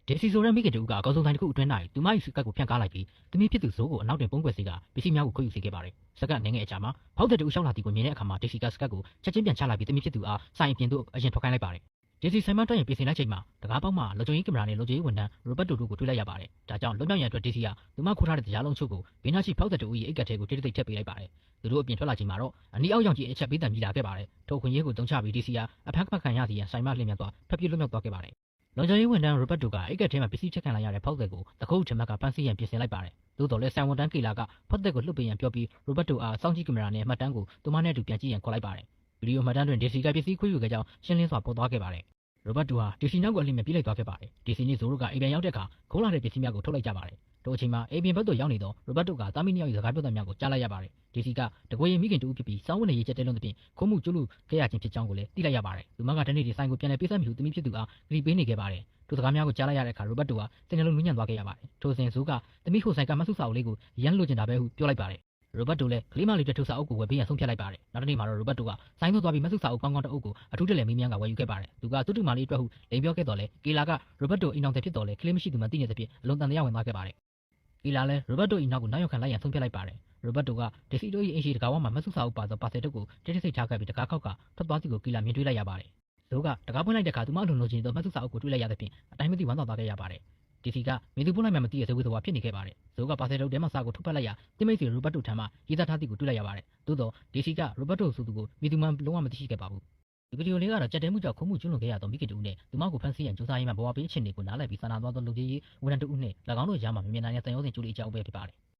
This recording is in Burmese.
ဒေစီဆိုတဲ့မိခင်တူကအကောဆုံးတိုင်းတစ်ခုအတွင်း၌သူမ၏စကတ်ကိုဖြန့်ကားလိုက်ပြီးသမီးဖြစ်သူဇိုးကိုအနောက်တွင်ပုံကွယ်စေကပစ္စည်းများကိုခွင့်ယူစေခဲ့ပါတယ်။စကတ်နေငယ်အကြာမှာဖောက်တဲ့တူရှောက်လာသည်ကိုမြင်တဲ့အခါမှာဒေစီကစကတ်ကိုချက်ချင်းပြန်ချလိုက်ပြီးသမီးဖြစ်သူအားဆိုင်အပြင်သို့အရင်ထွက်ခိုင်းလိုက်ပါတယ်။ဒေစီဆိုင်မတက်ရင်ပြင်ဆင်လိုက်ချိန်မှာတကားပေါက်မှလုံခြုံရေးကင်မရာနဲ့လုံခြုံရေးဝန်ထမ်းရိုဘတ်တိုတို့ကိုတွေ့လိုက်ရပါတယ်။ဒါကြောင့်လွတ်မြောက်ရန်အတွက်ဒေစီကသူမခိုးထားတဲ့တရားလုံးချုပ်ကိုဘေးနားရှိဖောက်တဲ့တူ၏အိတ်ကတ်ထဲကိုတိတ်တိတ်ထည့်ပေးလိုက်ပါတယ်။သူတို့အပြင်ထွက်လာချိန်မှာတော့အနီးအောက်ရောင်ကြီးအချက်ပေးတံမြည်လာခဲ့ပါတယ်။ထိုခွင့်ရေးကိုတုံချပြီးဒေစီကအဖမ်းခံရသည်ရန်ဆိုင်မလျင်မြန်စွာဖက်ပြေးလွတ်မြောက်သွားခဲ့ပါတယ်။လုံခြုံရေးဝန်ထမ်းရိုဘတ်တိုကအိတ်ကတ်ထဲမှာပစ္စည်းချက်ခံလိုက်ရတဲ့ဖောက်တဲ့ကိုတခုတ်ထမက်ကပန်းစည်းရန်ပြင်ဆင်လိုက်ပါတယ်။သို့တော်လည်းဆိုင်ဝန်ထမ်းကေလာကဖောက်တဲ့ကိုလွတ်ပေးရန်ပြောပြီးရိုဘတ်တိုအားစောင့်ကြည့်ကင်မရာနဲ့မှတ်တမ်းကိုသူမနဲ့အတူပြန်ကြည့်ရန်ခေါ်လိုက်ပါတယ်။ဗီဒီယိုမှတ်တမ်းတွင်ဒေစီကပစ္စည်းခွင့်ယူခဲ့ကြောင်းရှင်းလင်းစွာပေါ်သွားခဲ့ပါတယ်။ရိုဘတ်တိုဟာဒေစီနောက်ကိုအလင်းမဲ့ပြေးလိုက်သွားခဲ့ပါတယ်။ဒေစီနဲ့ဇိုးတို့ကအိမ်ပြန်ရောက်တဲ့အခါခိုးလာတဲ့ပစ္စည်းများကိုထုတ်လိုက်ကြပါတယ်။ထိုအချိန်မှာအိမ်ပြင်ဘက်သို့ရောက်နေသောရိုဘတ်တိုကသားမီးနှစ်ယောက်၏စကားပြောသံများကိုကြားလိုက်ရပါတယ်။ဒေစီကတကွေရင်မိခင်တူဖြစ်ပြီးစောင်းဝင်နေရေးချက်တဲလုံးသဖြင့်ခိုးမှုကျူးလွန်ခဲ့ရခြင်းဖြစ်ကြောင်းကိုလည်းသိလိုက်ရပါတယ်။သူမကတနေ့ဒီဆိုင်ကိုပြန်လည်ပေးဆက်မိဟုသမီးဖြစ်သူအားဂရီပေးနေခဲ့ပါတယ်။ထိုစကားများကိုကြားလိုက်ရတဲ့အခါရိုဘတ်တိုကစိတ်နှလုံးနူးညံ့သွားခဲ့ရပါတယ်။ထိုစဉ်ဇိုးကသမီးဟိုဆိုင်ကမဆုစာအုပ်လေးကိုရမ်းလိုချင်တာပဲဟုပြောလိုက်ပါတယ်။ရိုဘတ်တိုလည်းကလေးမလေးတဲ့ထိုစာအုပ်ကိုဝယ်ပေးရန်ဆုံးဖြတ်လိုက်ပါတယ်။နောက်တစ်နေ့မှာတော့ရိုဘတ်တိုကဆိုင်သို့သွားပြီးမဆုစာအုပ်ကောင်းကောင်းတစ်အုပ်ကိုအထူးတလဲမေးမြန်းကဝယ်ယူခဲ့ပါတယ်။သူကသူ့တူမလေးအတွက်ဟုလိန်ပြောခဲ့တော်လဲကေလာကရိုဘတ်တိုအိမ်အောင်တဲ့ဖြစ်တော်လဲကလေးမရှိသူမှသိနေသဖြင့်အလွန်တန်တရားဝင်သွားခဲ့ပါတယ်။ကေလာလည်းရိုဘတ်တို၏နောက်ကိုနောက်ရောက်ခံလိုက်ရန်ဆုံးဖြတ်လိုက်ပါတယ်။ရိုဘတ်တိုကဒေစီတို၏အင်ရှိတကားဝမှာမဆုစာအုပ်ပါသောပါဆယ်တုပ်ကိုတိတ်ဆိတ်ထားခဲ့ပြီးတကားခောက်ကထွက်သွားစီကိုကေလာမြင်တွေ့လိုက်ရပါတယ်။ဇိုးကတကားပွင့်လိုက်တဲ့အခါသူမအလွန်လိုချင်သောမဆုစာအုပ်ကိုတွေ့လိုက်ရသဖြင့်အတိုင်းမသိဝမ်းသာသွားခဲ့ရပါတယ်။ဒေစီကမင်းသူပို့လိုက်မှမသိတဲ့ဇိုးဝေးသဝါဖြစ်နေခဲ့ပါတယ်။ဇိုးကပါဆယ်တုပ်ထဲမှာစာကိုထုတ်ဖက်လိုက်ရာတိမိတ်စီရိုဘတ်တိုထံမှရေးသားထားသည်ကိုတွေ့လိုက်ရပါတယ်။သို့တော့ဒေစီကရိုဘတ်တိုဆိုသူကိုမင်းသူမှလုံးဝမသိရှိခဲ့ပါဘူး။ဒီဗီဒီယိုလေးကတော့ကြက်တဲမှုကြောင့်ခုံမှုကျွလွန်ခဲ့ရသောမိခင်တူနဲ့သူမကိုဖမ်းဆီးရန်ကြိုးစားရင်းမှာဘဝပေးအခြေအနေကိုနားလည်ပြီးစာနာသွားသောလူကြီးဝန်ထမ်းတူနဲ့၎င်းတို့ကြားမှာမြင်နိုင်တဲ့တန်ရုံးစင်ကျူလီအကြောင်းပဲဖြစ်ပါတယ်။